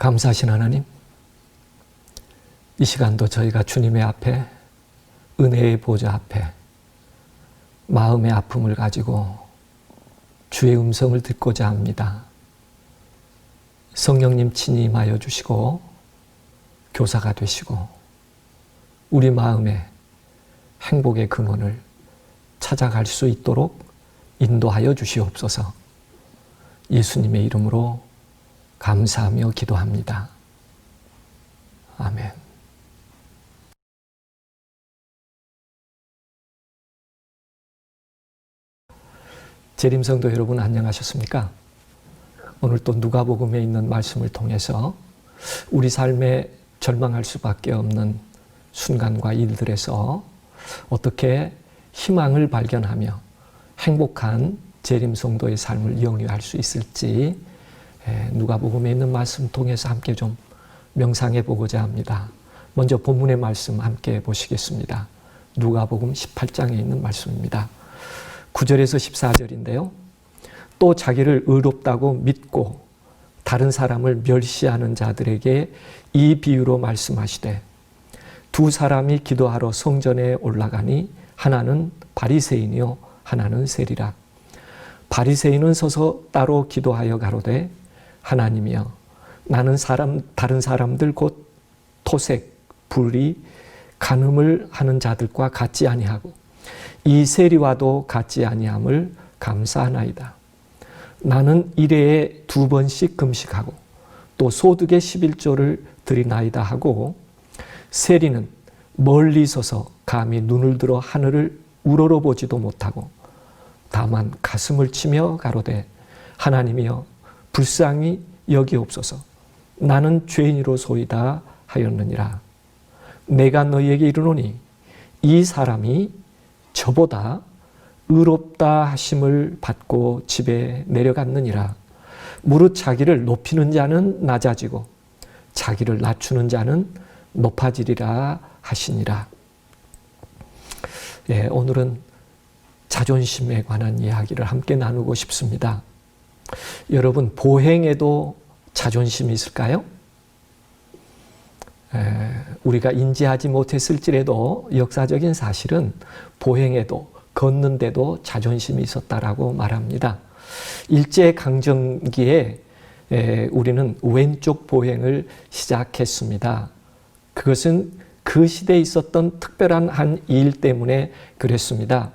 감사하신 하나님, 이 시간도 저희가 주님의 앞에, 은혜의 보좌 앞에 마음의 아픔을 가지고 주의 음성을 듣고자 합니다. 성령님 친히 임하여 주시고 교사가 되시고 우리 마음의 행복의 근원을 찾아갈 수 있도록 인도하여 주시옵소서. 예수님의 이름으로 감사하며 기도합니다. 아멘. 재림성도 여러분 안녕하셨습니까? 오늘 또 누가복음에 있는 말씀을 통해서 우리 삶에 절망할 수밖에 없는 순간과 일들에서 어떻게 희망을 발견하며 행복한 재림성도의 삶을 영위할 수 있을지 누가복음에 있는 말씀 통해서 함께 좀 명상해 보고자 합니다. 먼저 본문의 말씀 함께 보시겠습니다. 누가복음 18장에 있는 말씀입니다. 9절에서 14절인데요. 또 자기를 의롭다고 믿고 다른 사람을 멸시하는 자들에게 이 비유로 말씀하시되 두 사람이 기도하러 성전에 올라가니 하나는 바리새인이요 하나는 세리라. 바리새인은 서서 따로 기도하여 가로되 하나님이여 나는 다른 사람들 곧 토색, 불의, 간음을 하는 자들과 같지 아니하고 이 세리와도 같지 아니함을 감사하나이다. 나는 일회에 2번씩 금식하고 또 소득의 11조를 드리나이다 하고 세리는 멀리 서서 감히 눈을 들어 하늘을 우러러보지도 못하고 다만 가슴을 치며 가로되 하나님이여 불쌍히 여기옵소서. 나는 죄인이로소이다 하였느니라. 내가 너희에게 이르노니 이 사람이 저보다 의롭다 하심을 받고 집에 내려갔느니라. 무릇 자기를 높이는 자는 낮아지고 자기를 낮추는 자는 높아지리라 하시니라. 오늘은 자존심에 관한 이야기를 함께 나누고 싶습니다. 여러분, 보행에도 자존심이 있을까요? 우리가 인지하지 못했을지라도 역사적인 사실은 보행에도 걷는데도 자존심이 있었다라고 말합니다. 일제강점기에 우리는 왼쪽 보행을 시작했습니다. 그것은 그 시대에 있었던 특별한 한 일 때문에 그랬습니다.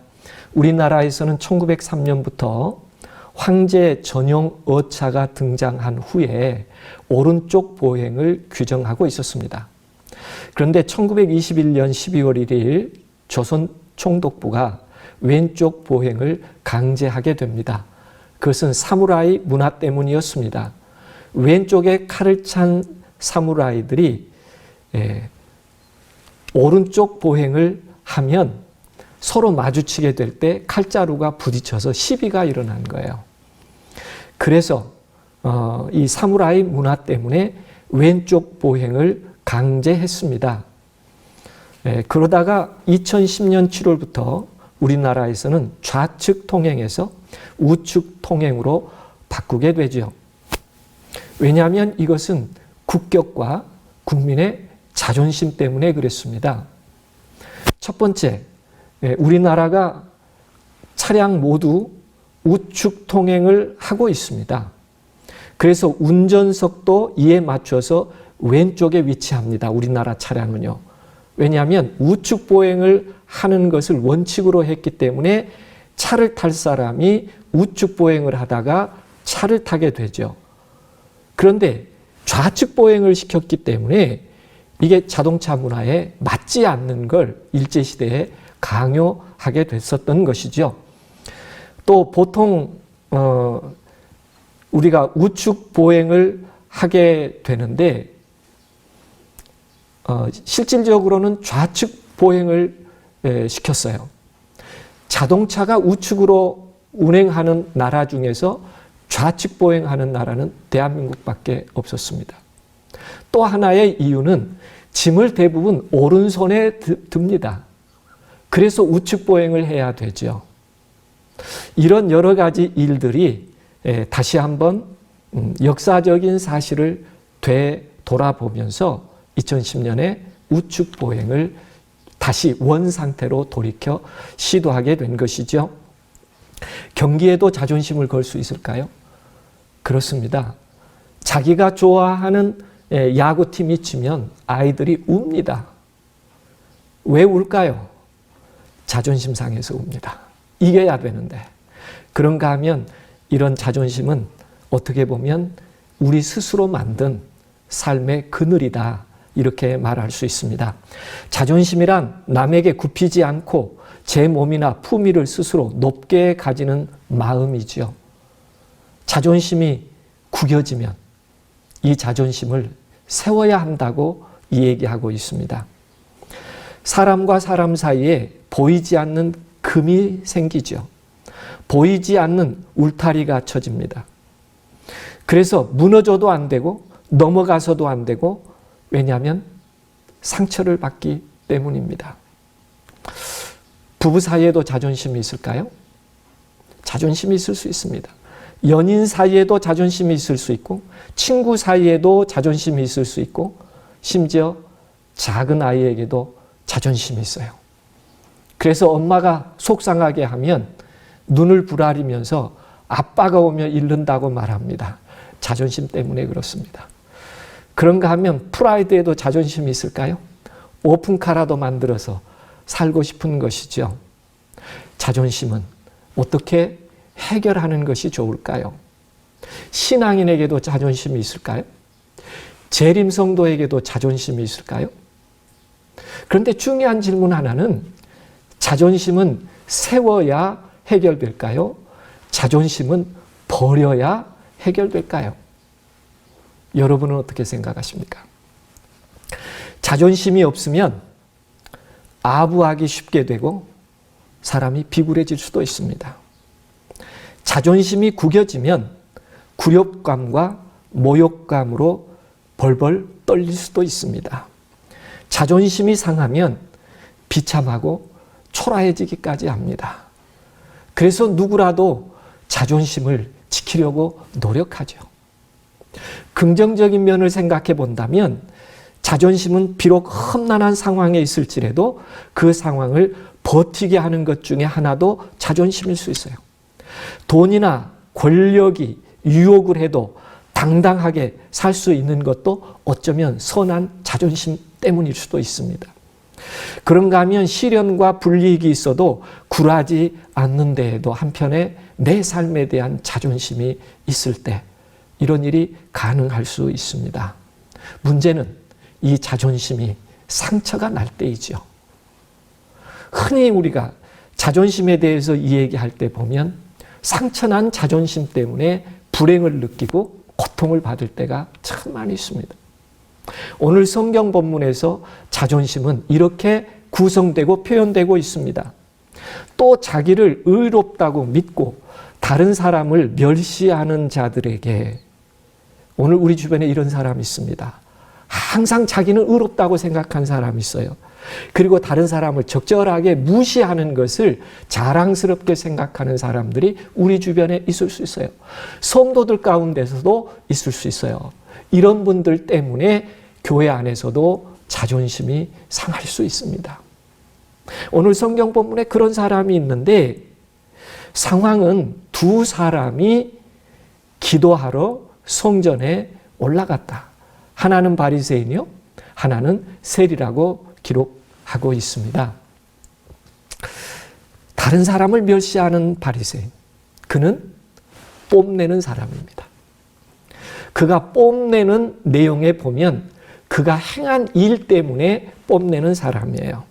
우리나라에서는 1903년부터 황제 전용 어차가 등장한 후에 오른쪽 보행을 규정하고 있었습니다. 그런데 1921년 12월 1일 조선 총독부가 왼쪽 보행을 강제하게 됩니다. 그것은 사무라이 문화 때문이었습니다. 왼쪽에 칼을 찬 사무라이들이 오른쪽 보행을 하면 서로 마주치게 될 때 칼자루가 부딪혀서 시비가 일어난 거예요. 그래서 이 사무라이 문화 때문에 왼쪽 보행을 강제했습니다. 그러다가 2010년 7월부터 우리나라에서는 좌측 통행에서 우측 통행으로 바꾸게 되죠. 왜냐하면 이것은 국격과 국민의 자존심 때문에 그랬습니다. 첫 번째, 우리나라가 차량 모두 우측 통행을 하고 있습니다. 그래서 운전석도 이에 맞춰서 왼쪽에 위치합니다. 우리나라 차량은요. 왜냐하면 우측 보행을 하는 것을 원칙으로 했기 때문에 차를 탈 사람이 우측 보행을 하다가 차를 타게 되죠. 그런데 좌측 보행을 시켰기 때문에 이게 자동차 문화에 맞지 않는 걸 일제시대에 강요하게 됐었던 것이죠. 또 보통 우리가 우측 보행을 하게 되는데 실질적으로는 좌측 보행을 시켰어요. 자동차가 우측으로 운행하는 나라 중에서 좌측 보행하는 나라는 대한민국밖에 없었습니다. 또 하나의 이유는 짐을 대부분 오른손에 듭니다. 그래서 우측 보행을 해야 되죠. 이런 여러 가지 일들이 다시 한번 역사적인 사실을 되돌아보면서 2010년에 우측 보행을 다시 원 상태로 돌이켜 시도하게 된 것이죠. 경기에도 자존심을 걸 수 있을까요? 그렇습니다. 자기가 좋아하는 야구팀이 지면 아이들이 웁니다. 왜 울까요? 자존심 상해서 웁니다. 이겨야 되는데. 그런가 하면 이런 자존심은 어떻게 보면 우리 스스로 만든 삶의 그늘이다. 이렇게 말할 수 있습니다. 자존심이란 남에게 굽히지 않고 제 몸이나 품위를 스스로 높게 가지는 마음이지요. 자존심이 구겨지면 이 자존심을 세워야 한다고 얘기하고 있습니다. 사람과 사람 사이에 보이지 않는 금이 생기죠. 보이지 않는 울타리가 쳐집니다. 그래서 무너져도 안 되고 넘어가서도 안 되고, 왜냐하면 상처를 받기 때문입니다. 부부 사이에도 자존심이 있을까요? 자존심이 있을 수 있습니다. 연인 사이에도 자존심이 있을 수 있고, 친구 사이에도 자존심이 있을 수 있고, 심지어 작은 아이에게도 자존심이 있어요. 그래서 엄마가 속상하게 하면 눈을 부라리면서 아빠가 오면 잃는다고 말합니다. 자존심 때문에 그렇습니다. 그런가 하면 프라이드에도 자존심이 있을까요? 오픈카라도 만들어서 살고 싶은 것이죠. 자존심은 어떻게 해결하는 것이 좋을까요? 신앙인에게도 자존심이 있을까요? 재림성도에게도 자존심이 있을까요? 그런데 중요한 질문 하나는, 자존심은 세워야 해결될까요? 자존심은 버려야 해결될까요? 여러분은 어떻게 생각하십니까? 자존심이 없으면 아부하기 쉽게 되고 사람이 비굴해질 수도 있습니다. 자존심이 구겨지면 굴욕감과 모욕감으로 벌벌 떨릴 수도 있습니다. 자존심이 상하면 비참하고 초라해지기까지 합니다. 그래서 누구라도 자존심을 지키려고 노력하죠. 긍정적인 면을 생각해 본다면 자존심은 비록 험난한 상황에 있을지라도 그 상황을 버티게 하는 것 중에 하나도 자존심일 수 있어요. 돈이나 권력이 유혹을 해도 당당하게 살 수 있는 것도 어쩌면 선한 자존심 때문일 수도 있습니다. 그런가 하면 시련과 불이익이 있어도 굴하지 않는 데에도 한편에 내 삶에 대한 자존심이 있을 때 이런 일이 가능할 수 있습니다. 문제는 이 자존심이 상처가 날 때이죠. 흔히 우리가 자존심에 대해서 이야기할 때 보면 상처난 자존심 때문에 불행을 느끼고 고통을 받을 때가 참 많이 있습니다. 오늘 성경 본문에서 자존심은 이렇게 구성되고 표현되고 있습니다. 또 자기를 의롭다고 믿고 다른 사람을 멸시하는 자들에게, 오늘 우리 주변에 이런 사람이 있습니다. 항상 자기는 의롭다고 생각한 사람이 있어요. 그리고 다른 사람을 적절하게 무시하는 것을 자랑스럽게 생각하는 사람들이 우리 주변에 있을 수 있어요. 성도들 가운데서도 있을 수 있어요. 이런 분들 때문에 교회 안에서도 자존심이 상할 수 있습니다. 오늘 성경 본문에 그런 사람이 있는데, 상황은 두 사람이 기도하러 성전에 올라갔다. 하나는 바리새인이요, 하나는 세리라고 기록하고 있습니다. 다른 사람을 멸시하는 바리새인, 그는 뽐내는 사람입니다. 그가 뽐내는 내용에 보면 그가 행한 일 때문에 뽐내는 사람이에요.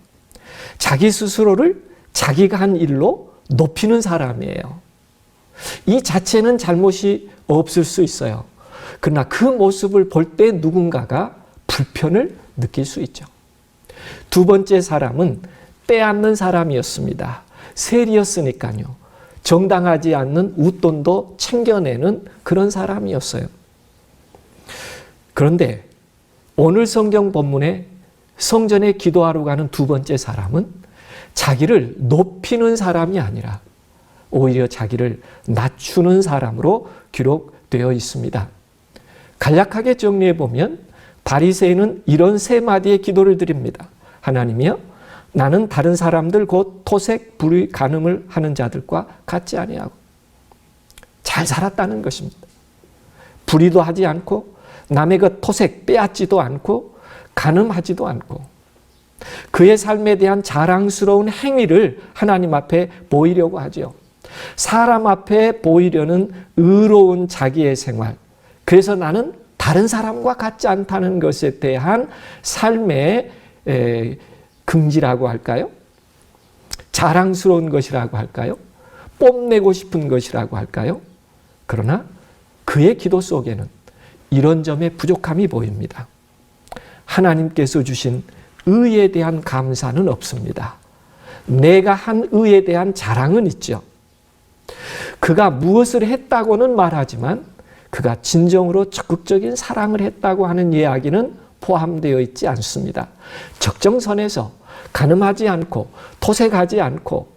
자기 스스로를 자기가 한 일로 높이는 사람이에요. 이 자체는 잘못이 없을 수 있어요. 그러나 그 모습을 볼 때 누군가가 불편을 느낄 수 있죠. 두 번째 사람은 빼앗는 사람이었습니다. 세리였으니까요. 정당하지 않는 웃돈도 챙겨내는 그런 사람이었어요. 그런데 오늘 성경 본문에 성전에 기도하러 가는 두 번째 사람은 자기를 높이는 사람이 아니라 오히려 자기를 낮추는 사람으로 기록되어 있습니다. 간략하게 정리해 보면 바리새인은 이런 세 마디의 기도를 드립니다. 하나님이여, 나는 다른 사람들 곧 토색, 불의, 간음을 하는 자들과 같지 아니하고 잘 살았다는 것입니다. 불의도 하지 않고 남의 것 토색 빼앗지도 않고 간음하지도 않고 그의 삶에 대한 자랑스러운 행위를 하나님 앞에 보이려고 하죠. 사람 앞에 보이려는 의로운 자기의 생활. 그래서 나는 다른 사람과 같지 않다는 것에 대한 삶의 긍지라고 할까요? 자랑스러운 것이라고 할까요? 뽐내고 싶은 것이라고 할까요? 그러나 그의 기도 속에는 이런 점의 부족함이 보입니다. 하나님께서 주신 의에 대한 감사는 없습니다. 내가 한 의에 대한 자랑은 있죠. 그가 무엇을 했다고는 말하지만 그가 진정으로 적극적인 사랑을 했다고 하는 이야기는 포함되어 있지 않습니다. 적정선에서 간음하지 않고 토색하지 않고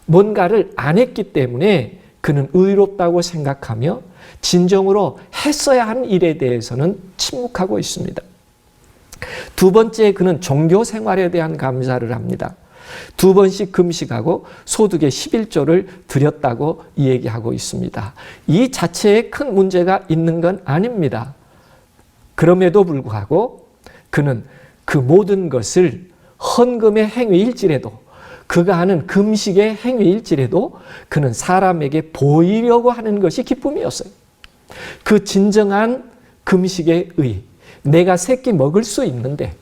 뭔가를 안 했기 때문에 그는 의롭다고 생각하며 진정으로 했어야 한 일에 대해서는 침묵하고 있습니다. 두 번째, 그는 종교 생활에 대한 감사를 합니다. 2번씩 금식하고 소득의 11조를 드렸다고 얘기하고 있습니다. 이 자체에 큰 문제가 있는 건 아닙니다. 그럼에도 불구하고 그는 그 모든 것을 헌금의 행위일지라도 그가 하는 금식의 행위일지라도 그는 사람에게 보이려고 하는 것이 기쁨이었어요. 그 진정한 금식의 의, 내가 세 끼 먹을 수 있는데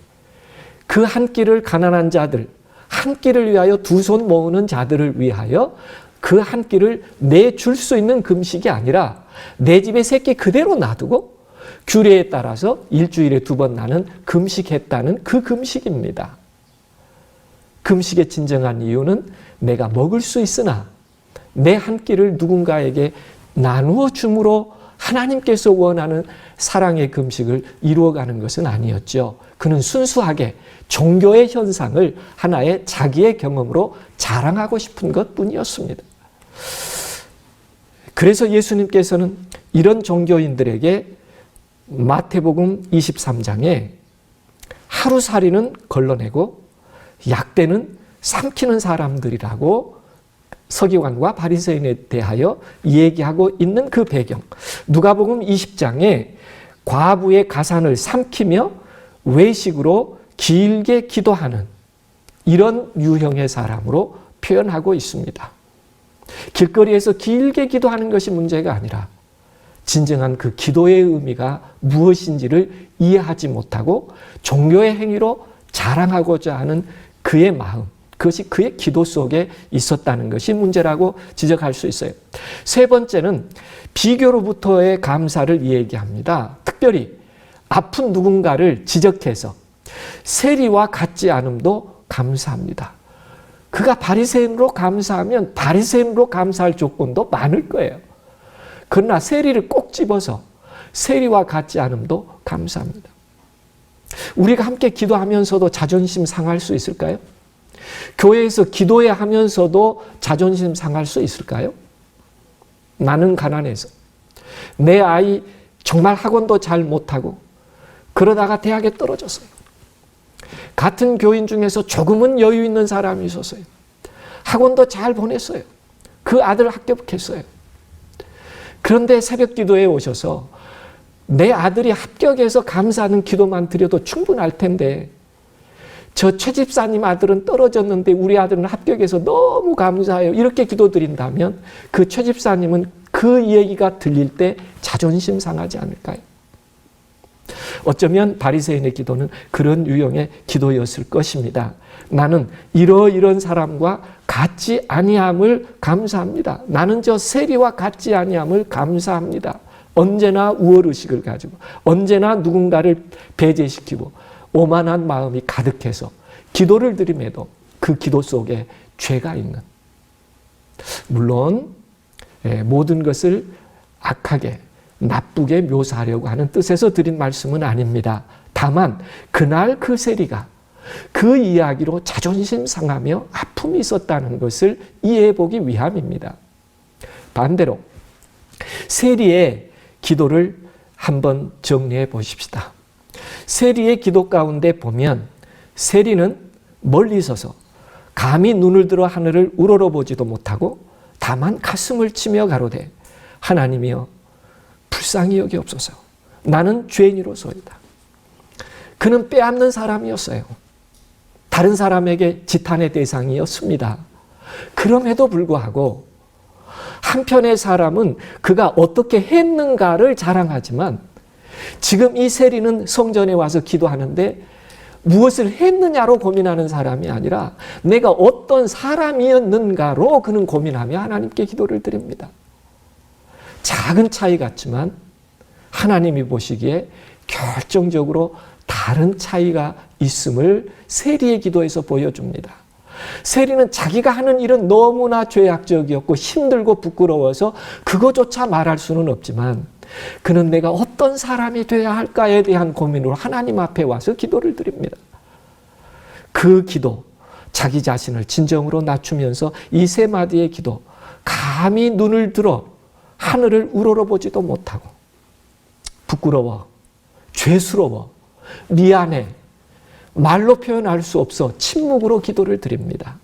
그 한 끼를 가난한 자들, 한 끼를 위하여 두 손 모으는 자들을 위하여 그 한 끼를 내줄 수 있는 금식이 아니라 내 집에 세 끼 그대로 놔두고 규례에 따라서 일주일에 2번 나는 금식했다는 그 금식입니다. 금식의 진정한 이유는 내가 먹을 수 있으나 내 한 끼를 누군가에게 나누어 줌으로 하나님께서 원하는 사랑의 금식을 이루어가는 것은 아니었죠. 그는 순수하게 종교의 현상을 하나의 자기의 경험으로 자랑하고 싶은 것뿐이었습니다. 그래서 예수님께서는 이런 종교인들에게 마태복음 23장에 하루살이는 걸러내고 약대는 삼키는 사람들이라고 서기관과 바리새인에 대하여 얘기하고 있는 그 배경, 누가복음 20장에 과부의 가산을 삼키며 외식으로 길게 기도하는 이런 유형의 사람으로 표현하고 있습니다. 길거리에서 길게 기도하는 것이 문제가 아니라 진정한 그 기도의 의미가 무엇인지를 이해하지 못하고 종교의 행위로 자랑하고자 하는 그의 마음, 그것이 그의 기도 속에 있었다는 것이 문제라고 지적할 수 있어요. 세 번째는 비교로부터의 감사를 얘기합니다. 특별히 아픈 누군가를 지적해서 세리와 같지 않음도 감사합니다. 그가 바리새인으로 감사하면 바리새인으로 감사할 조건도 많을 거예요. 그러나 세리를 꼭 집어서 세리와 같지 않음도 감사합니다. 우리가 함께 기도하면서도 자존심 상할 수 있을까요? 교회에서 기도해야 하면서도 자존심 상할 수 있을까요? 나는 가난해서 내 아이 정말 학원도 잘 못하고 그러다가 대학에 떨어졌어요. 같은 교인 중에서 조금은 여유 있는 사람이 있었어요. 학원도 잘 보냈어요. 그 아들 합격했어요. 그런데 새벽 기도에 오셔서 내 아들이 합격해서 감사하는 기도만 드려도 충분할 텐데 저 최 집사님 아들은 떨어졌는데 우리 아들은 합격해서 너무 감사해요. 이렇게 기도드린다면 그 최 집사님은 그 얘기가 들릴 때 자존심 상하지 않을까요? 어쩌면 바리새인의 기도는 그런 유형의 기도였을 것입니다. 나는 이런 사람과 같지 아니함을 감사합니다. 나는 저 세리와 같지 아니함을 감사합니다. 언제나 우월의식을 가지고 언제나 누군가를 배제시키고 오만한 마음이 가득해서 기도를 드림에도 그 기도 속에 죄가 있는, 물론 모든 것을 악하게 나쁘게 묘사하려고 하는 뜻에서 드린 말씀은 아닙니다. 다만 그날 그 세리가 그 이야기로 자존심 상하며 아픔이 있었다는 것을 이해해 보기 위함입니다. 반대로 세리의 기도를 한번 정리해 보십시다. 세리의 기도 가운데 보면 세리는 멀리 서서 감히 눈을 들어 하늘을 우러러보지도 못하고 다만 가슴을 치며 가로되 하나님이여 불쌍히 여기옵소서. 나는 죄인이로소이다. 그는 빼앗는 사람이었어요. 다른 사람에게 지탄의 대상이었습니다. 그럼에도 불구하고 한편의 사람은 그가 어떻게 했는가를 자랑하지만 지금 이 세리는 성전에 와서 기도하는데 무엇을 했느냐로 고민하는 사람이 아니라 내가 어떤 사람이었는가로 그는 고민하며 하나님께 기도를 드립니다. 작은 차이 같지만 하나님이 보시기에 결정적으로 다른 차이가 있음을 세리의 기도에서 보여줍니다. 세리는 자기가 하는 일은 너무나 죄악적이었고 힘들고 부끄러워서 그거조차 말할 수는 없지만 그는 내가 어떤 사람이 되어야 할까에 대한 고민으로 하나님 앞에 와서 기도를 드립니다. 그 기도, 자기 자신을 진정으로 낮추면서 이 세 마디의 기도, 감히 눈을 들어 하늘을 우러러보지도 못하고 부끄러워, 죄스러워, 미안해, 말로 표현할 수 없어 침묵으로 기도를 드립니다.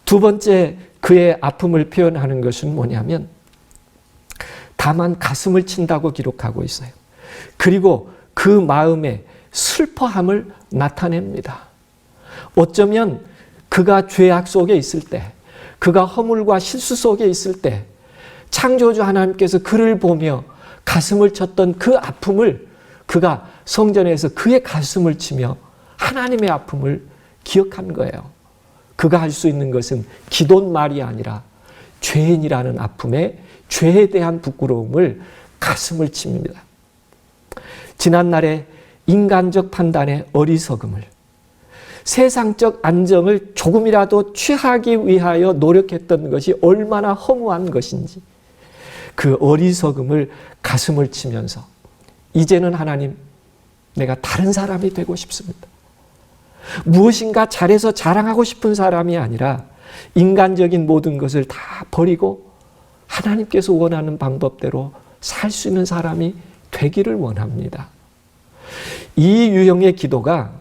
두 번째 그의 아픔을 표현하는 것은 뭐냐면 다만 가슴을 친다고 기록하고 있어요. 그리고 그 마음의 슬퍼함을 나타냅니다. 어쩌면 그가 죄악 속에 있을 때, 그가 허물과 실수 속에 있을 때 창조주 하나님께서 그를 보며 가슴을 쳤던 그 아픔을 그가 성전에서 그의 가슴을 치며 하나님의 아픔을 기억한 거예요. 그가 할 수 있는 것은 기도말이 아니라 죄인이라는 아픔에 죄에 대한 부끄러움을 가슴을 칩니다. 지난날의 인간적 판단의 어리석음을, 세상적 안정을 조금이라도 취하기 위하여 노력했던 것이 얼마나 허무한 것인지 그 어리석음을 가슴을 치면서 이제는 하나님, 내가 다른 사람이 되고 싶습니다. 무엇인가 잘해서 자랑하고 싶은 사람이 아니라 인간적인 모든 것을 다 버리고 하나님께서 원하는 방법대로 살 수 있는 사람이 되기를 원합니다. 이 유형의 기도가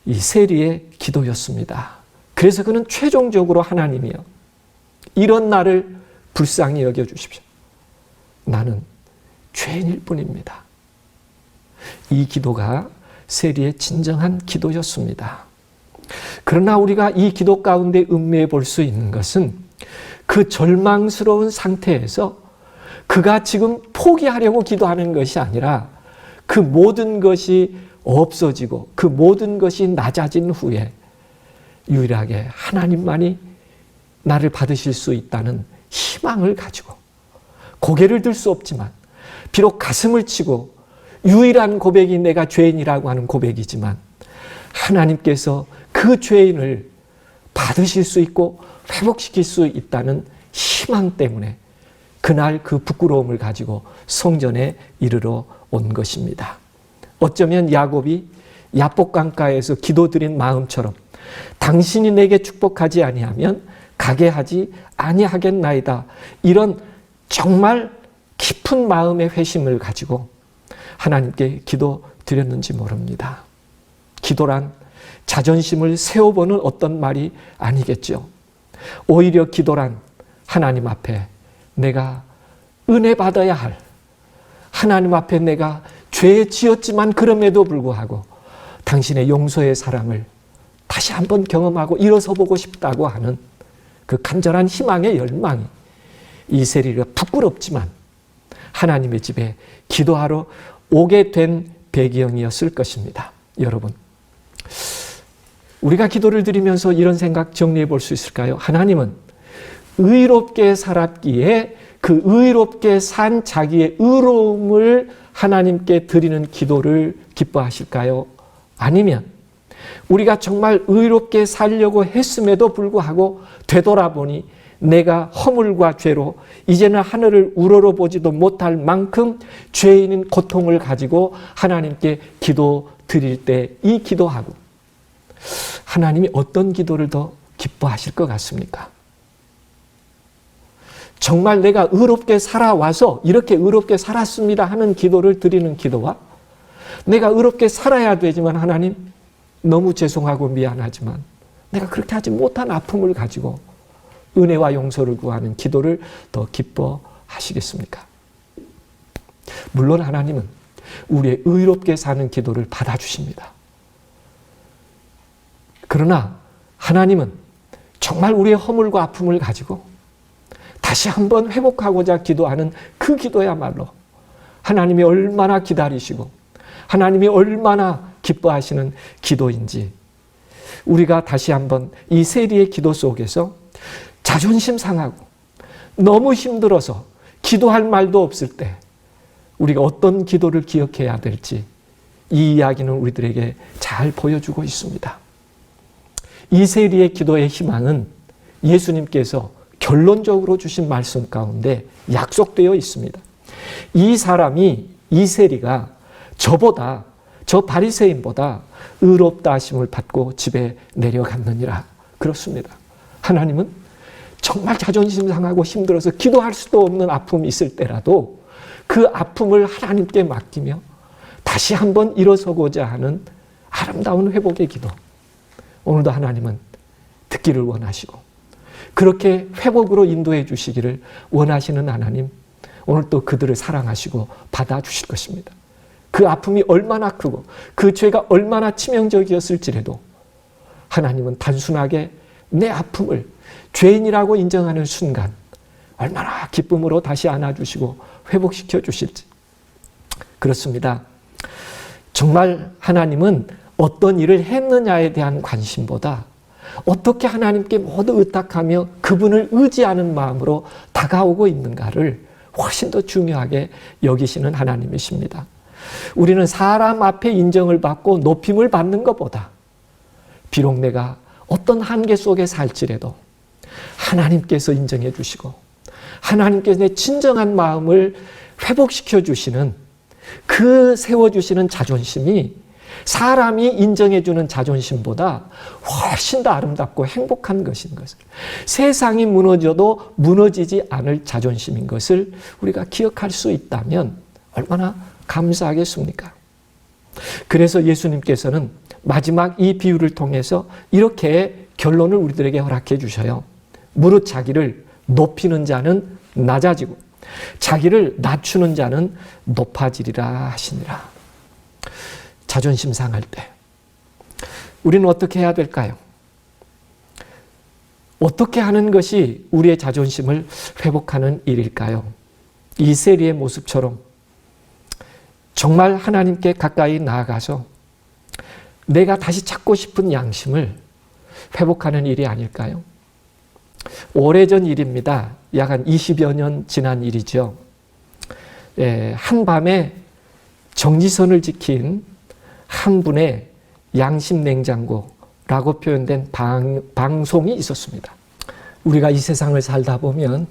이 세리의 기도였습니다. 그래서 그는 최종적으로 하나님이여, 이런 나를 불쌍히 여겨주십시오. 나는 죄인일 뿐입니다. 이 기도가 세리의 진정한 기도였습니다. 그러나 우리가 이 기도 가운데 음미해 볼 수 있는 것은 그 절망스러운 상태에서 그가 지금 포기하려고 기도하는 것이 아니라 그 모든 것이 없어지고 그 모든 것이 낮아진 후에 유일하게 하나님만이 나를 받으실 수 있다는 희망을 가지고 고개를 들 수 없지만 비록 가슴을 치고 유일한 고백이 내가 죄인이라고 하는 고백이지만 하나님께서 그 죄인을 받으실 수 있고 회복시킬 수 있다는 희망 때문에 그날 그 부끄러움을 가지고 성전에 이르러 온 것입니다. 어쩌면 야곱이 야복강가에서 기도드린 마음처럼 당신이 내게 축복하지 아니하면 가게 하지 아니하겠나이다, 이런 정말 깊은 마음의 회심을 가지고 하나님께 기도드렸는지 모릅니다. 기도란 자존심을 세워보는 어떤 말이 아니겠죠. 오히려 기도란 하나님 앞에 내가 은혜 받아야 할, 하나님 앞에 내가 죄 지었지만 그럼에도 불구하고 당신의 용서의 사랑을 다시 한번 경험하고 일어서 보고 싶다고 하는 그 간절한 희망의 열망이 이 세리가 부끄럽지만 하나님의 집에 기도하러 오게 된 배경이었을 것입니다. 여러분, 우리가 기도를 드리면서 이런 생각 정리해 볼 수 있을까요? 하나님은 의롭게 살았기에 그 의롭게 산 자기의 의로움을 하나님께 드리는 기도를 기뻐하실까요? 아니면 우리가 정말 의롭게 살려고 했음에도 불구하고 되돌아보니 내가 허물과 죄로 이제는 하늘을 우러러보지도 못할 만큼 죄인인 고통을 가지고 하나님께 기도 드릴 때 이 기도하고 하나님이 어떤 기도를 더 기뻐하실 것 같습니까? 정말 내가 의롭게 살아와서 이렇게 의롭게 살았습니다 하는 기도를 드리는 기도와 내가 의롭게 살아야 되지만 하나님 너무 죄송하고 미안하지만 내가 그렇게 하지 못한 아픔을 가지고 은혜와 용서를 구하는 기도를 더 기뻐하시겠습니까? 물론 하나님은 우리의 의롭게 사는 기도를 받아주십니다. 그러나 하나님은 정말 우리의 허물과 아픔을 가지고 다시 한번 회복하고자 기도하는 그 기도야말로 하나님이 얼마나 기다리시고 하나님이 얼마나 기뻐하시는 기도인지 우리가 다시 한번 이 세리의 기도 속에서 자존심 상하고 너무 힘들어서 기도할 말도 없을 때 우리가 어떤 기도를 기억해야 될지 이 이야기는 우리들에게 잘 보여주고 있습니다. 이 세리의 기도의 희망은 예수님께서 결론적으로 주신 말씀 가운데 약속되어 있습니다. 이 사람이, 이 세리가 저보다, 저 바리새인보다 의롭다 하심을 받고 집에 내려갔느니라. 그렇습니다. 하나님은 정말 자존심 상하고 힘들어서 기도할 수도 없는 아픔이 있을 때라도 그 아픔을 하나님께 맡기며 다시 한번 일어서고자 하는 아름다운 회복의 기도. 오늘도 하나님은 듣기를 원하시고 그렇게 회복으로 인도해 주시기를 원하시는 하나님, 오늘 또 그들을 사랑하시고 받아주실 것입니다. 그 아픔이 얼마나 크고 그 죄가 얼마나 치명적이었을지라도 하나님은 단순하게 내 아픔을 죄인이라고 인정하는 순간 얼마나 기쁨으로 다시 안아주시고 회복시켜 주실지. 그렇습니다. 정말 하나님은 어떤 일을 했느냐에 대한 관심보다 어떻게 하나님께 모두 의탁하며 그분을 의지하는 마음으로 다가오고 있는가를 훨씬 더 중요하게 여기시는 하나님이십니다. 우리는 사람 앞에 인정을 받고 높임을 받는 것보다 비록 내가 어떤 한계 속에 살지라도 하나님께서 인정해 주시고 하나님께서 내 진정한 마음을 회복시켜 주시는 그 세워주시는 자존심이 사람이 인정해 주는 자존심보다 훨씬 더 아름답고 행복한 것인 것을, 세상이 무너져도 무너지지 않을 자존심인 것을 우리가 기억할 수 있다면 얼마나 감사하겠습니까? 그래서 예수님께서는 마지막 이 비유를 통해서 이렇게 결론을 우리들에게 허락해 주셔요. 무릇 자기를 높이는 자는 낮아지고 자기를 낮추는 자는 높아지리라 하시니라. 자존심 상할 때 우리는 어떻게 해야 될까요? 어떻게 하는 것이 우리의 자존심을 회복하는 일일까요? 이 세리의 모습처럼 정말 하나님께 가까이 나아가서 내가 다시 찾고 싶은 양심을 회복하는 일이 아닐까요? 오래전 일입니다. 약 한 20여 년 지난 일이죠. 한밤에 정지선을 지킨 한 분의 양심 냉장고라고 표현된 방송이 있었습니다. 우리가 이 세상을 살다 보면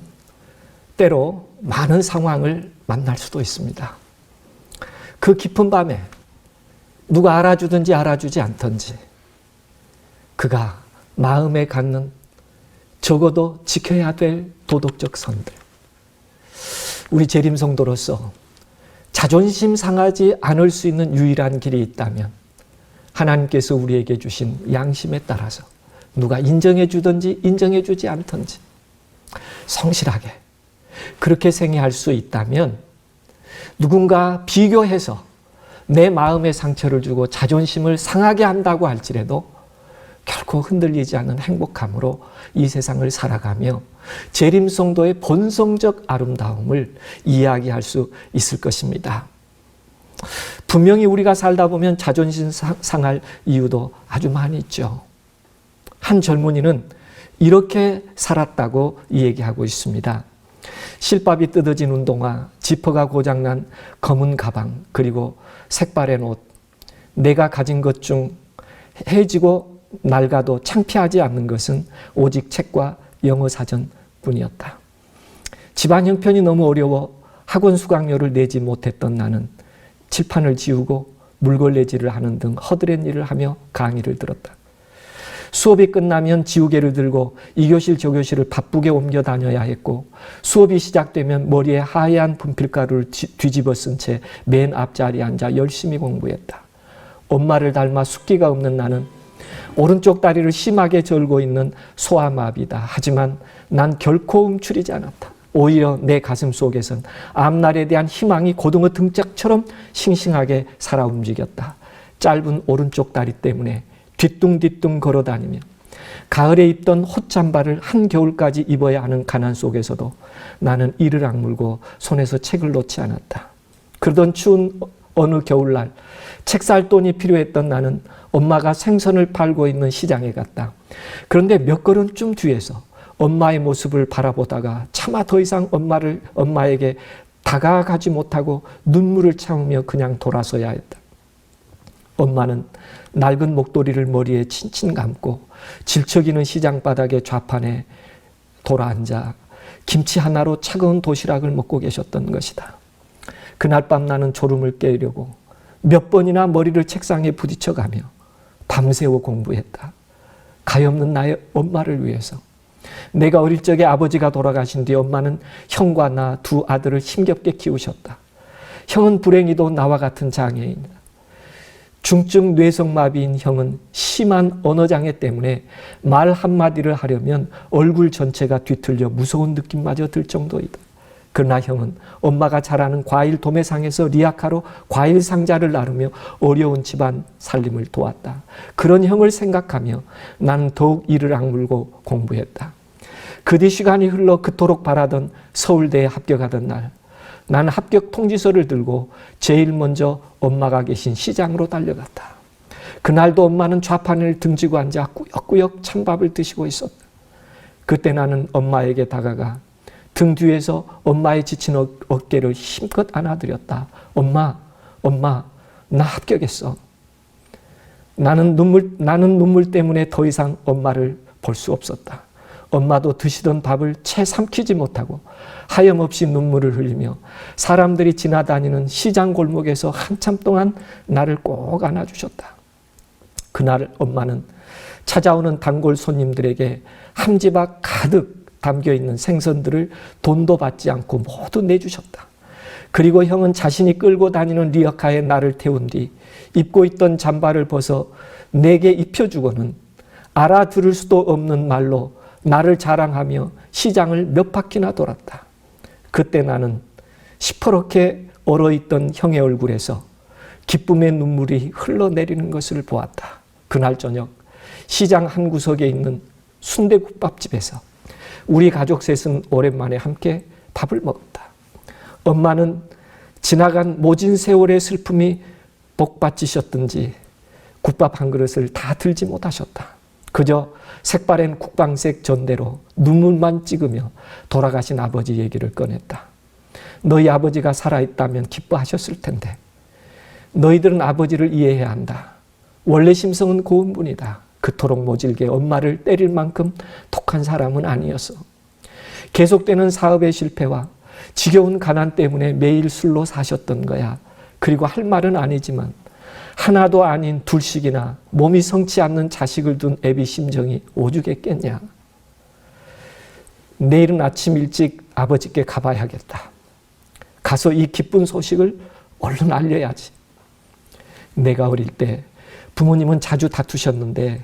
때로 많은 상황을 만날 수도 있습니다. 그 깊은 밤에 누가 알아주든지 알아주지 않든지 그가 마음에 갖는 적어도 지켜야 될 도덕적 선들, 우리 재림성도로서 자존심 상하지 않을 수 있는 유일한 길이 있다면 하나님께서 우리에게 주신 양심에 따라서 누가 인정해 주든지 인정해 주지 않든지 성실하게 그렇게 생애할 수 있다면 누군가 비교해서 내 마음에 상처를 주고 자존심을 상하게 한다고 할지라도 결코 흔들리지 않는 행복함으로 이 세상을 살아가며 재림성도의 본성적 아름다움을 이야기할 수 있을 것입니다. 분명히 우리가 살다 보면 자존심 상할 이유도 아주 많이 있죠. 한 젊은이는 이렇게 살았다고 얘기하고 있습니다. 실밥이 뜯어진 운동화, 지퍼가 고장난 검은 가방, 그리고 색바랜 옷, 내가 가진 것 중 해지고 낡아도 창피하지 않는 것은 오직 책과 영어 사전 뿐이었다. 집안 형편이 너무 어려워 학원 수강료를 내지 못했던 나는 칠판을 지우고 물걸레질을 하는 등 허드렛 일을 하며 강의를 들었다. 수업이 끝나면 지우개를 들고 2교실 저교실을 바쁘게 옮겨 다녀야 했고, 수업이 시작되면 머리에 하얀 분필가루를 뒤집어 쓴 채 맨 앞자리에 앉아 열심히 공부했다. 엄마를 닮아 숫기가 없는 나는 오른쪽 다리를 심하게 절고 있는 소아마비다. 하지만 난 결코 움츠리지 않았다. 오히려 내 가슴 속에선 앞날에 대한 희망이 고등어 등짝처럼 싱싱하게 살아 움직였다. 짧은 오른쪽 다리 때문에 뒤뚱뒤뚱 걸어다니며 가을에 입던 헛잠바를 한겨울까지 입어야 하는 가난 속에서도 나는 이를 악물고 손에서 책을 놓지 않았다. 그러던 추운 어느 겨울날 책 살 돈이 필요했던 나는 엄마가 생선을 팔고 있는 시장에 갔다. 그런데 몇 걸음쯤 뒤에서 엄마의 모습을 바라보다가 차마 더 이상 엄마에게 다가가지 못하고 눈물을 참으며 그냥 돌아서야 했다. 엄마는 낡은 목도리를 머리에 친친 감고 질척이는 시장 바닥의 좌판에 돌아앉아 김치 하나로 차가운 도시락을 먹고 계셨던 것이다. 그날 밤 나는 졸음을 깨려고 몇 번이나 머리를 책상에 부딪혀가며 밤새워 공부했다. 가엾는 나의 엄마를 위해서. 내가 어릴 적에 아버지가 돌아가신 뒤 엄마는 형과 나 두 아들을 힘겹게 키우셨다. 형은 불행히도 나와 같은 장애인이다. 중증 뇌성마비인 형은 심한 언어장애 때문에 말 한마디를 하려면 얼굴 전체가 뒤틀려 무서운 느낌마저 들 정도이다. 그러나 형은 엄마가 잘 아는 과일 도매상에서 리아카로 과일 상자를 나르며 어려운 집안 살림을 도왔다. 그런 형을 생각하며 나는 더욱 이를 악물고 공부했다. 그 뒤 시간이 흘러 그토록 바라던 서울대에 합격하던 날, 나는 합격 통지서를 들고 제일 먼저 엄마가 계신 시장으로 달려갔다. 그날도 엄마는 좌판을 등지고 앉아 꾸역꾸역 찬밥을 드시고 있었다. 그때 나는 엄마에게 다가가 등 뒤에서 엄마의 지친 어깨를 힘껏 안아드렸다. 엄마, 나 합격했어. 나는 눈물 때문에 더 이상 엄마를 볼 수 없었다. 엄마도 드시던 밥을 채 삼키지 못하고 하염없이 눈물을 흘리며 사람들이 지나다니는 시장 골목에서 한참 동안 나를 꼭 안아주셨다. 그날 엄마는 찾아오는 단골 손님들에게 함지박 가득 담겨있는 생선들을 돈도 받지 않고 모두 내주셨다. 그리고 형은 자신이 끌고 다니는 리어카에 나를 태운 뒤 입고 있던 잠바를 벗어 내게 입혀주고는 알아들을 수도 없는 말로 나를 자랑하며 시장을 몇 바퀴나 돌았다. 그때 나는 시퍼렇게 얼어있던 형의 얼굴에서 기쁨의 눈물이 흘러내리는 것을 보았다. 그날 저녁 시장 한 구석에 있는 순대국밥집에서 우리 가족 셋은 오랜만에 함께 밥을 먹었다. 엄마는 지나간 모진 세월의 슬픔이 복받치셨든지 국밥 한 그릇을 다 들지 못하셨다. 그저 색바랜 국방색 전대로 눈물만 찍으며 돌아가신 아버지 얘기를 꺼냈다. 너희 아버지가 살아있다면 기뻐하셨을 텐데 너희들은 아버지를 이해해야 한다. 원래 심성은 고운 분이다. 그토록 모질게 엄마를 때릴 만큼 독한 사람은 아니었어. 계속되는 사업의 실패와 지겨운 가난 때문에 매일 술로 사셨던 거야. 그리고 할 말은 아니지만 하나도 아닌 둘씩이나 몸이 성치 않는 자식을 둔 애비 심정이 오죽했겠냐. 내일은 아침 일찍 아버지께 가봐야겠다. 가서 이 기쁜 소식을 얼른 알려야지. 내가 어릴 때 부모님은 자주 다투셨는데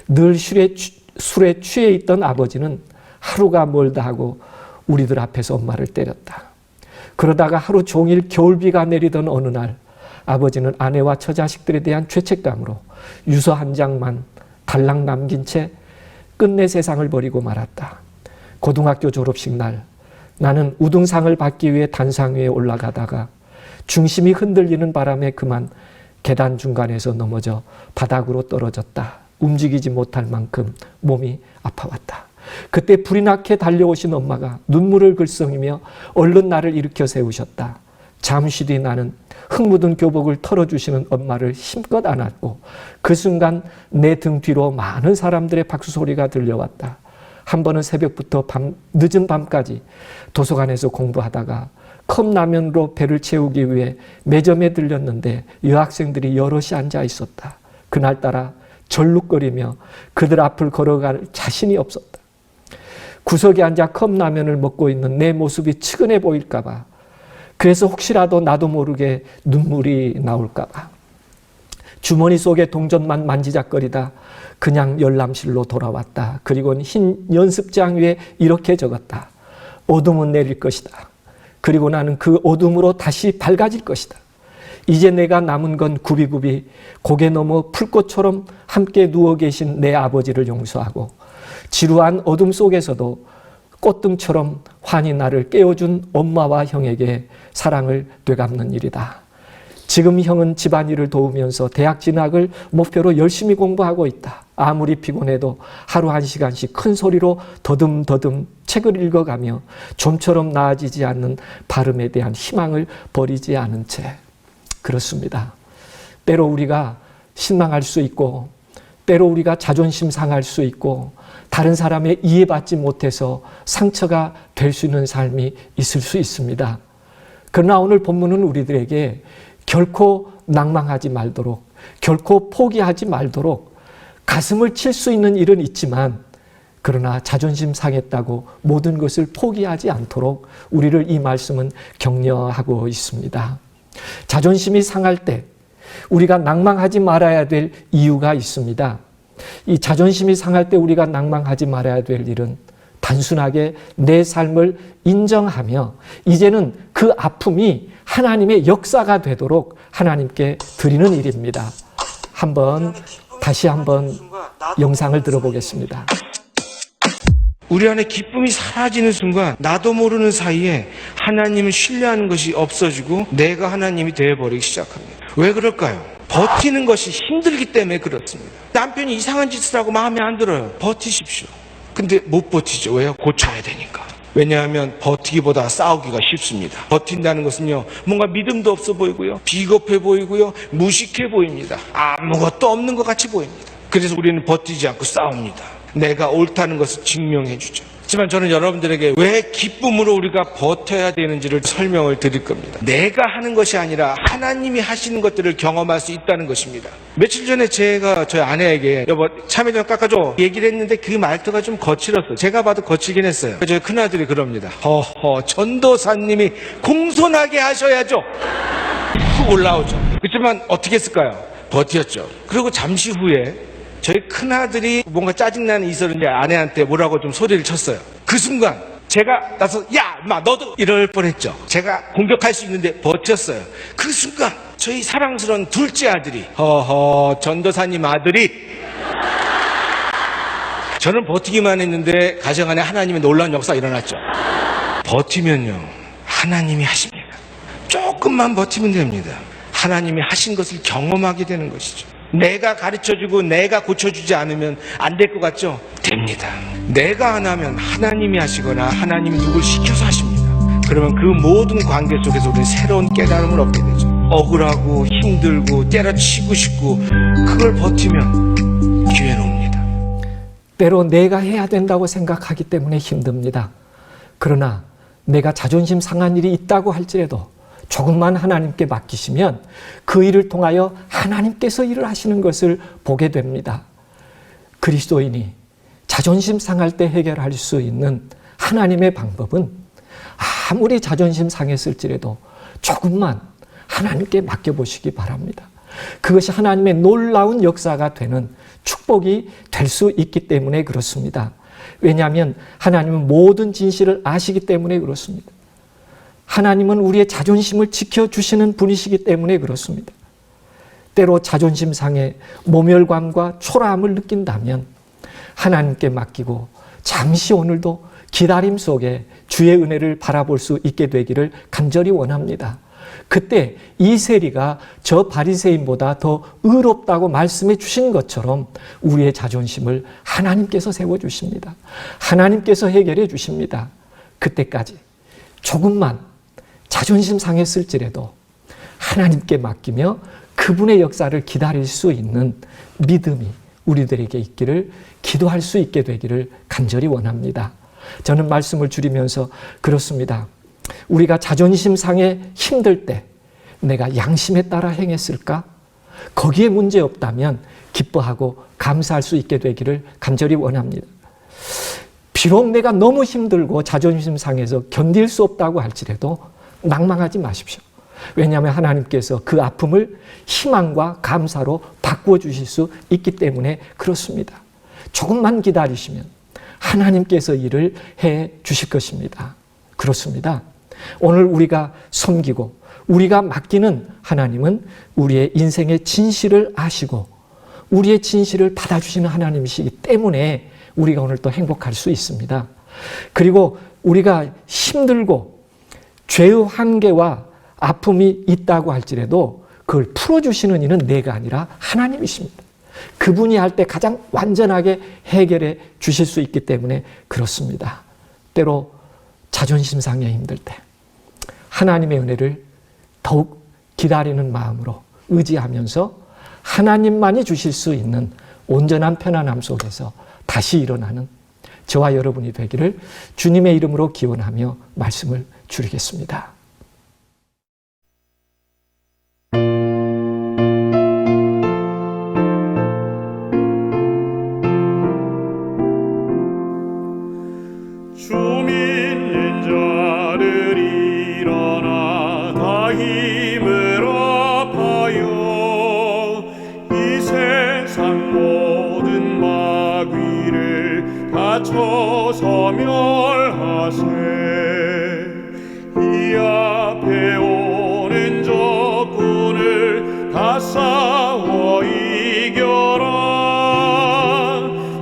늘 술에 취해 있던 아버지는 하루가 멀다 하고 우리들 앞에서 엄마를 때렸다. 그러다가 하루 종일 겨울비가 내리던 어느 날 아버지는 아내와 처자식들에 대한 죄책감으로 유서 한 장만 달랑 남긴 채 끝내 세상을 버리고 말았다. 고등학교 졸업식 날 나는 우등상을 받기 위해 단상 위에 올라가다가 중심이 흔들리는 바람에 그만 계단 중간에서 넘어져 바닥으로 떨어졌다. 움직이지 못할 만큼 몸이 아파왔다. 그때 불이 나게 달려오신 엄마가 눈물을 글썽이며 얼른 나를 일으켜 세우셨다. 잠시 뒤 나는 흙 묻은 교복을 털어주시는 엄마를 힘껏 안았고 그 순간 내 등 뒤로 많은 사람들의 박수 소리가 들려왔다. 한 번은 새벽부터 늦은 밤까지 도서관에서 공부하다가 컵라면으로 배를 채우기 위해 매점에 들렸는데 여학생들이 여럿이 앉아 있었다. 그날따라 절룩거리며 그들 앞을 걸어갈 자신이 없었다. 구석에 앉아 컵라면을 먹고 있는 내 모습이 측은해 보일까 봐, 그래서 혹시라도 나도 모르게 눈물이 나올까 봐 주머니 속에 동전만 만지작거리다 그냥 열람실로 돌아왔다. 그리고는 흰 연습장 위에 이렇게 적었다. 어둠은 내릴 것이다. 그리고 나는 그 어둠으로 다시 밝아질 것이다. 이제 내가 남은 건 굽이굽이 고개 넘어 풀꽃처럼 함께 누워 계신 내 아버지를 용서하고 지루한 어둠 속에서도 꽃등처럼 환히 나를 깨워준 엄마와 형에게 사랑을 되갚는 일이다. 지금 형은 집안일을 도우면서 대학 진학을 목표로 열심히 공부하고 있다. 아무리 피곤해도 하루 1시간씩 큰 소리로 더듬더듬 책을 읽어가며 좀처럼 나아지지 않는 발음에 대한 희망을 버리지 않은 채. 그렇습니다. 때로 우리가 실망할 수 있고, 때로 우리가 자존심 상할 수 있고, 다른 사람의 이해받지 못해서 상처가 될 수 있는 삶이 있을 수 있습니다. 그러나 오늘 본문은 우리들에게 결코 낭망하지 말도록, 결코 포기하지 말도록, 가슴을 칠 수 있는 일은 있지만 그러나 자존심 상했다고 모든 것을 포기하지 않도록 우리를 이 말씀은 격려하고 있습니다. 자존심이 상할 때 우리가 낭망하지 말아야 될 이유가 있습니다. 이 자존심이 상할 때 우리가 낭망하지 말아야 될 일은 단순하게 내 삶을 인정하며 이제는 그 아픔이 하나님의 역사가 되도록 하나님께 드리는 일입니다. 다시 한번 영상을 들어보겠습니다. 우리 안에 기쁨이 사라지는 순간 나도 모르는 사이에 하나님을 신뢰하는 것이 없어지고 내가 하나님이 되어버리기 시작합니다. 왜 그럴까요? 버티는 것이 힘들기 때문에 그렇습니다. 남편이 이상한 짓을 하고 마음에 안 들어요. 버티십시오. 근데 못 버티죠. 왜요? 고쳐야 되니까. 왜냐하면 버티기보다 싸우기가 쉽습니다. 버틴다는 것은요, 뭔가 믿음도 없어 보이고요, 비겁해 보이고요, 무식해 보입니다. 아무것도 없는 것 같이 보입니다. 그래서 우리는 버티지 않고 싸웁니다. 내가 옳다는 것을 증명해 주죠. 하지만 저는 여러분들에게 왜 기쁨으로 우리가 버텨야 되는지를 설명을 드릴 겁니다. 내가 하는 것이 아니라 하나님이 하시는 것들을 경험할 수 있다는 것입니다. 며칠 전에 제가 저희 아내에게 여보 참외 좀 깎아줘 얘기를 했는데 그 말투가 좀 거칠었어요. 제가 봐도 거칠긴 했어요. 저희 큰아들이 그럽니다. 전도사님이 공손하게 하셔야죠. 훅 올라오죠. 그렇지만 어떻게 했을까요? 버텼죠. 그리고 잠시 후에 저희 큰아들이 뭔가 짜증나는 이설인데 아내한테 뭐라고 좀 소리를 쳤어요. 그 순간 제가 나서 야 인마 너도 이럴 뻔했죠. 제가 공격할 수 있는데 버텼어요. 그 순간 저희 사랑스러운 둘째 아들이 전도사님 아들이 저는 버티기만 했는데 가정 안에 하나님의 놀라운 역사가 일어났죠. 버티면요 하나님이 하십니다. 조금만 버티면 됩니다. 하나님이 하신 것을 경험하게 되는 것이죠. 내가 가르쳐주고 내가 고쳐주지 않으면 안 될 것 같죠? 됩니다. 내가 안 하면 하나님이 하시거나 하나님이 누굴 시켜서 하십니다. 그러면 그 모든 관계 속에서 우리는 새로운 깨달음을 얻게 되죠. 억울하고 힘들고 때려치고 싶고 그걸 버티면 기회는 옵니다. 때로 내가 해야 된다고 생각하기 때문에 힘듭니다. 그러나 내가 자존심 상한 일이 있다고 할지라도 조금만 하나님께 맡기시면 그 일을 통하여 하나님께서 일을 하시는 것을 보게 됩니다. 그리스도인이 자존심 상할 때 해결할 수 있는 하나님의 방법은 아무리 자존심 상했을지라도 조금만 하나님께 맡겨보시기 바랍니다. 그것이 하나님의 놀라운 역사가 되는 축복이 될 수 있기 때문에 그렇습니다. 왜냐하면 하나님은 모든 진실을 아시기 때문에 그렇습니다. 하나님은 우리의 자존심을 지켜주시는 분이시기 때문에 그렇습니다. 때로 자존심 상해 모멸감과 초라함을 느낀다면 하나님께 맡기고 잠시 오늘도 기다림 속에 주의 은혜를 바라볼 수 있게 되기를 간절히 원합니다. 그때 이 세리가 저 바리새인보다 더 의롭다고 말씀해 주신 것처럼 우리의 자존심을 하나님께서 세워주십니다. 하나님께서 해결해 주십니다. 그때까지 조금만 자존심 상했을지라도 하나님께 맡기며 그분의 역사를 기다릴 수 있는 믿음이 우리들에게 있기를 기도할 수 있게 되기를 간절히 원합니다. 저는 말씀을 줄이면서 그렇습니다. 우리가 자존심 상해 힘들 때 내가 양심에 따라 행했을까? 거기에 문제 없다면 기뻐하고 감사할 수 있게 되기를 간절히 원합니다. 비록 내가 너무 힘들고 자존심 상해서 견딜 수 없다고 할지라도 낭망하지 마십시오. 왜냐하면 하나님께서 그 아픔을 희망과 감사로 바꾸어 주실 수 있기 때문에 그렇습니다. 조금만 기다리시면 하나님께서 일을 해 주실 것입니다. 그렇습니다. 오늘 우리가 섬기고 우리가 맡기는 하나님은 우리의 인생의 진실을 아시고 우리의 진실을 받아주시는 하나님이시기 때문에 우리가 오늘 또 행복할 수 있습니다. 그리고 우리가 힘들고 죄의 한계와 아픔이 있다고 할지라도 그걸 풀어주시는 이는 내가 아니라 하나님이십니다. 그분이 할 때 가장 완전하게 해결해 주실 수 있기 때문에 그렇습니다. 때로 자존심 상해 힘들 때 하나님의 은혜를 더욱 기다리는 마음으로 의지하면서 하나님만이 주실 수 있는 온전한 편안함 속에서 다시 일어나는 저와 여러분이 되기를 주님의 이름으로 기원하며 말씀을 줄이겠습니다. 주 믿는 자들 일어나 다 힘을 합하여 이 세상 모든 마귀를 다 쳐서 멸하세. 이 앞에 오는 적군을 다 싸워 이겨라.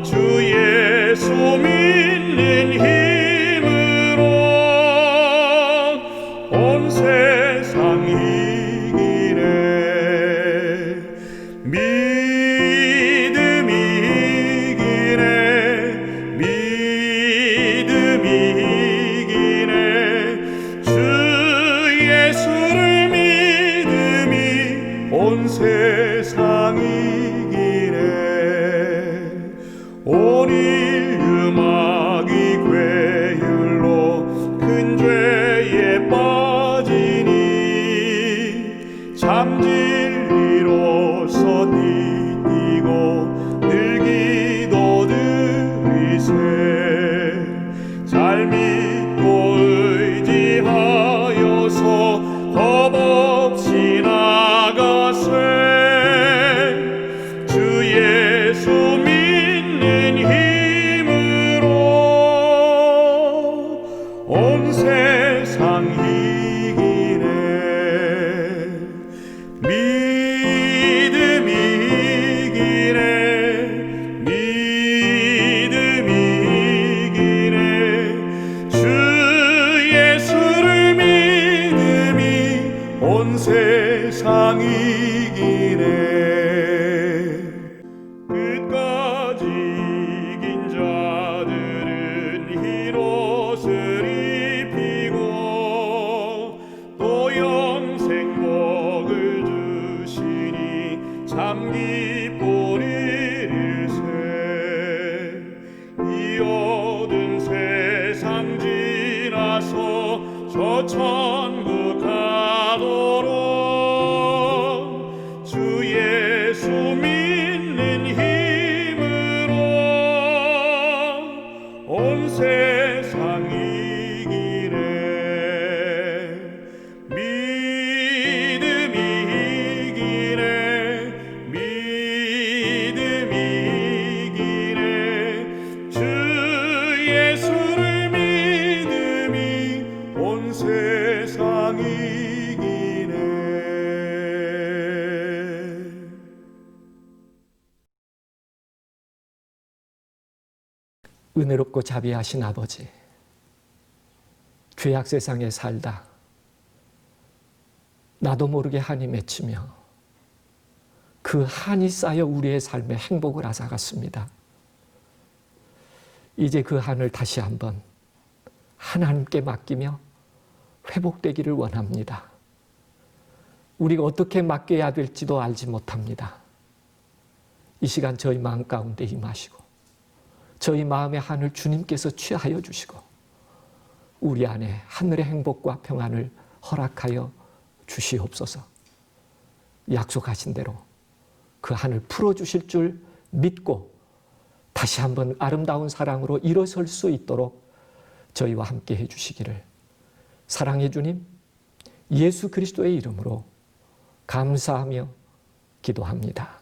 주 예수 믿는 힘으로 온 세상 이기네. 믿음이 이기네. 믿음이 이기네. 주 예수를 믿음이 온 세상 이기네. 온 인류 마귀 괴율로 큰 죄에 빠지니 참 진리로서 띠띠고 늘 기도드리세. 잘 믿고 의지하여서 겁없이 나가세. 주 예수 믿는 힘으로 온 세상 이기네. 믿음이 이기네. 믿음이 이기네. 주 예수를 믿음이 온 세상 이기네. 끝까지 이긴 자들은 흰옷을 입히고 또 영생 복을 주시니 참 기쁘리일세. 이 어두운 세상 지나서 저 천국 가도록 주 예수 믿는 힘으로 온 세상 이기네. 믿음이 이기네. 믿음이 이기네. 주 예수를 믿음이 온 세상 이기네. 은혜롭고 자비하신 아버지, 죄악 세상에 살다 나도 모르게 한이 맺히며 그 한이 쌓여 우리의 삶에 행복을 앗아갔습니다. 이제 그 한을 다시 한번 하나님께 맡기며 회복되기를 원합니다. 우리가 어떻게 맡겨야 될지도 알지 못합니다. 이 시간 저희 마음 가운데 임하시고 저희 마음의 한을 주님께서 취하여 주시고 우리 안에 하늘의 행복과 평안을 허락하여 주시옵소서. 약속하신 대로 그 한을 풀어주실 줄 믿고 다시 한번 아름다운 사랑으로 일어설 수 있도록 저희와 함께 해주시기를 사랑의 주님 예수 그리스도의 이름으로 감사하며 기도합니다.